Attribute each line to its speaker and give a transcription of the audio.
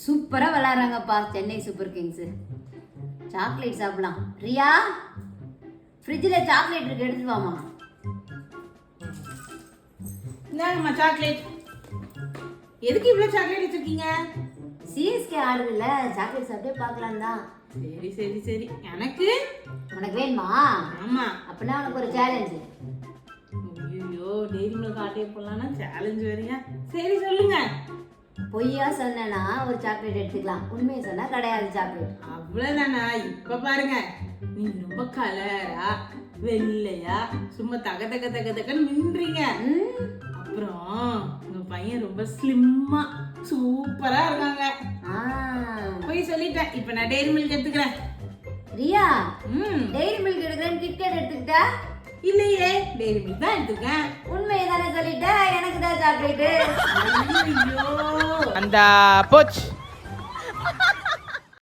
Speaker 1: சூப்பரா விளையாடுறாங்கப்பா Chennai super Kings. Chocolate சாப்பிடலாம். ரியா, ஃப்ரிட்ஜில் சாக்லேட் இருக்கு, எடுத்து வாமா.
Speaker 2: இந்தாங்கம்மா சாக்லேட். எதுக்கு இவ்வளோ சாக்லேட் வச்சிருக்கீங்க?
Speaker 1: சிஎஸ்கே ஆடுதுல்ல, சாக்லேட் சாப்பிட்டே பார்க்கலாம் தான்.
Speaker 2: சரி சரி சரி. எனக்கு
Speaker 1: உனக்கு வேணுமா?
Speaker 2: ஆமா.
Speaker 1: அப்படின்னா உனக்கு ஒரு சேலஞ்சு.
Speaker 2: ஐயோ, டெய்ரி மில்க் ஆட்டையை போடலான்னா சேலஞ்ச் வரியா? சரி சொல்லுங்க.
Speaker 1: பொய்யா சொன்னா ஒரு சாக்லேட் எடுத்துக்கலாம், உண்மையை சொன்னா கிடையாது சாக்லேட்.
Speaker 2: அவ்வளவுதானா? இப்ப பாருங்க, நீங்க ரொம்ப கலரா வெள்ளையா சும்மா தக தக தக தகன்னு மின்றீங்க. அப்புறம் உங்க பையன் ரொம்ப ஸ்லிம்மா சூப்பரா இருக்காங்க. போய் சொல்லிட்டேன். இப்ப நான் டெய்ரி மில்க் எடுத்துக்கிறேன்.
Speaker 1: ரியா, டெய்ரி மில்க் எடுக்கிறேன் கிட்கேட் எடுத்துக்கிட்டா?
Speaker 2: இல்லையே, டெய்ரி மில்க் தான் எடுத்துக்கேன்.
Speaker 1: உண்மையை தானே சொல்லிட்ட, எனக்கு தான் சாக்லேட்டு.
Speaker 2: அந்த போச்சு.